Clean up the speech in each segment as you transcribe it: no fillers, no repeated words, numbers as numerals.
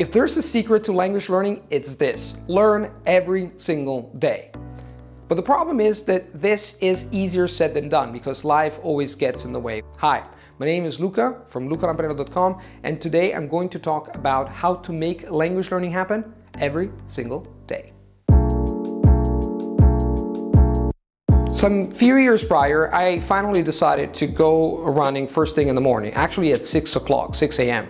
If there's a secret to language learning, it's this: learn every single day. But the problem is that this is easier said than done because life always gets in the way. Hi, my name is Luca from Lampariello.com, and today I'm going to talk about how to make language learning happen every single day. Some few years prior, I finally decided to go running first thing in the morning, actually at 6 o'clock, 6 a.m.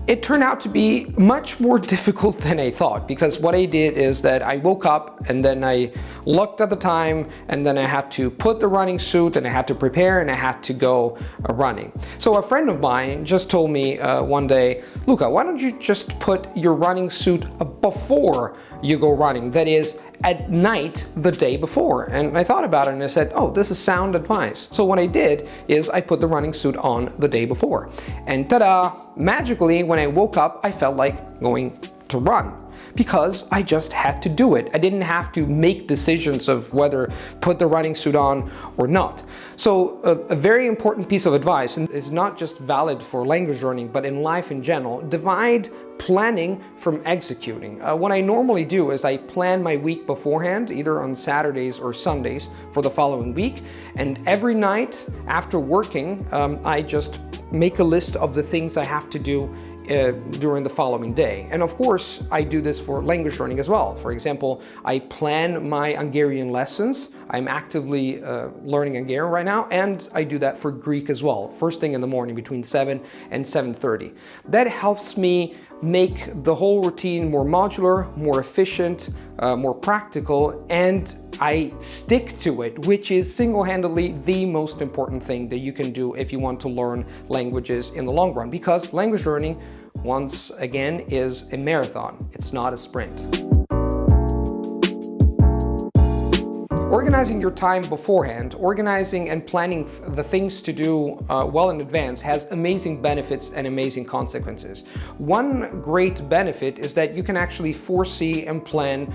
It turned out to be much more difficult than I thought, because what I did is that I woke up and then I looked at the time, and then I had to put the running suit and I had to prepare and I had to go running. So a friend of mine just told me one day, Luca, why don't you just put your running suit before you go running? That is, at night the day before. And I thought about it and I said, oh, this is sound advice. So what I did is I put the running suit on the day before. And ta-da! Magically, when I woke up, I felt like going to run, because I just had to do it. I didn't have to make decisions of whether put the running suit on or not. So a very important piece of advice, and is not just valid for language learning, but in life in general: divide planning from executing. What I normally do is I plan my week beforehand, either on Saturdays or Sundays for the following week, and every night after working, I just make a list of the things I have to do during the following day. And of course, I do this for language learning as well. For example, I plan my Hungarian lessons. I'm actively learning Hungarian right now, and I do that for Greek as well, first thing in the morning between 7 and 7:30. That helps me make the whole routine more modular, more efficient, more practical, and I stick to it, which is single-handedly the most important thing that you can do if you want to learn languages in the long run, because language learning, once again, is a marathon. It's not a sprint. Organizing your time beforehand, organizing and planning the things to do well in advance has amazing benefits and amazing consequences. One great benefit is that you can actually foresee and plan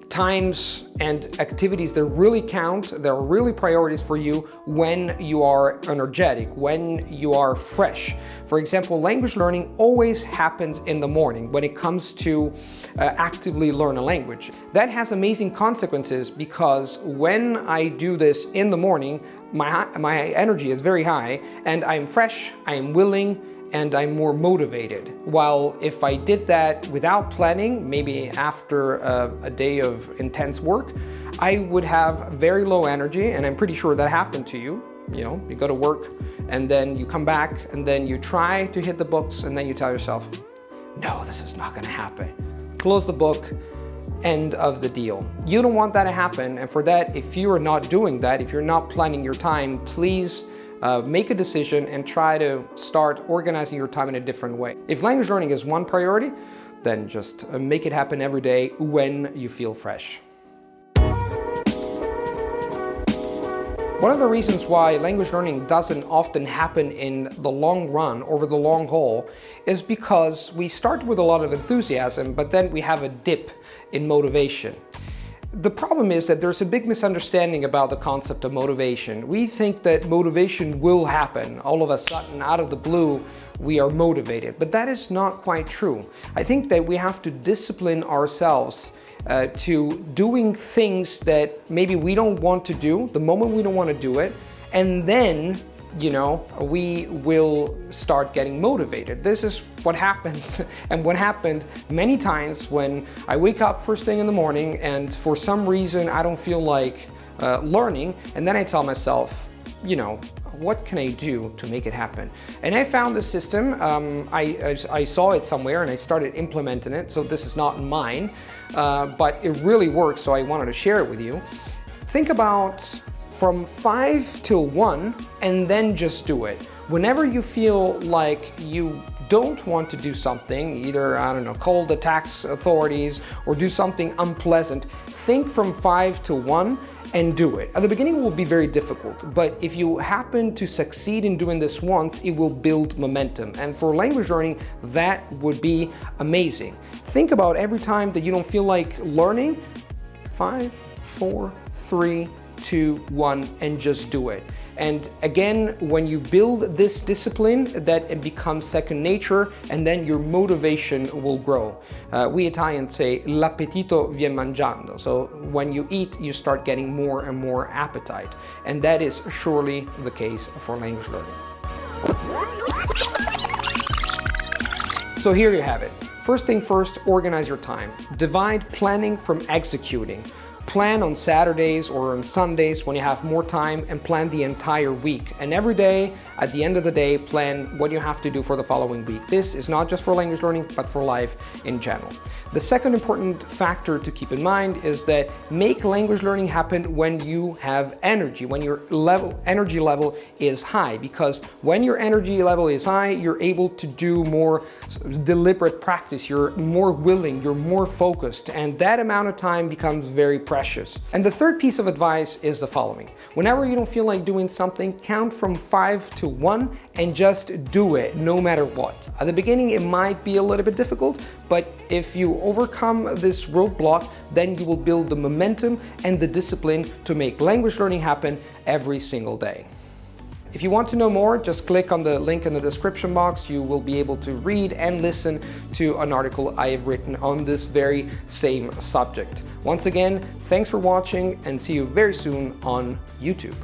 times and activities that really count, that are really priorities for you when you are energetic, when you are fresh. For example, language learning always happens in the morning when it comes to actively learn a language. That has amazing consequences because when I do this in the morning, my energy is very high and I'm fresh, I'm willing, and I'm more motivated. While if I did that without planning, maybe after a day of intense work, I would have very low energy, and I'm pretty sure that happened to you. You know, you go to work and then you come back and then you try to hit the books and then you tell yourself, no, this is not gonna happen. Close the book, end of the deal. You don't want that to happen, and for that, if you are not doing that, if you're not planning your time, please make a decision and try to start organizing your time in a different way. If language learning is one priority, then just make it happen every day when you feel fresh. One of the reasons why language learning doesn't often happen in the long run, over the long haul, is because we start with a lot of enthusiasm, but then we have a dip in motivation. The problem is that there's a big misunderstanding about the concept of motivation. We think that motivation will happen. All of a sudden, out of the blue, we are motivated. But that is not quite true. I think that we have to discipline ourselves to doing things that maybe we don't want to do, the moment we don't want to do it, and then, you know, we will start getting motivated. This is what happens, and what happened many times when I wake up first thing in the morning and for some reason I don't feel like learning, and then I tell myself, you know, what can I do to make it happen? And I found the system. I saw it somewhere and I started implementing it, so this is not mine, but it really works, so I wanted to share it with you. Think about from 5 till 1 and then just do it. Whenever you feel like you don't want to do something, either, I don't know, call the tax authorities or do something unpleasant, think from 5 to 1 and do it. At the beginning it will be very difficult, but if you happen to succeed in doing this once, it will build momentum. And for language learning, that would be amazing. Think about every time that you don't feel like learning, 5, 4, 3, 2, 1, and just do it. And again, when you build this discipline, that it becomes second nature, and then your motivation will grow. We Italians say l'appetito vien mangiando. So when you eat, you start getting more and more appetite. And that is surely the case for language learning. So here you have it. First thing first, organize your time. Divide planning from executing. Plan on Saturdays or on Sundays when you have more time, and plan the entire week. And every day, at the end of the day, plan what you have to do for the following week. This is not just for language learning, but for life in general. The second important factor to keep in mind is that make language learning happen when you have energy, when your energy level is high, because when your energy level is high, you're able to do more deliberate practice, you're more willing, you're more focused, and that amount of time becomes very precious. And the third piece of advice is the following. Whenever you don't feel like doing something, count from 5 to 1 and just do it no matter what. At the beginning, it might be a little bit difficult, but if you overcome this roadblock, then you will build the momentum and the discipline to make language learning happen every single day. If you want to know more, just click on the link in the description box. You will be able to read and listen to an article I have written on this very same subject. Once again, thanks for watching, and see you very soon on YouTube.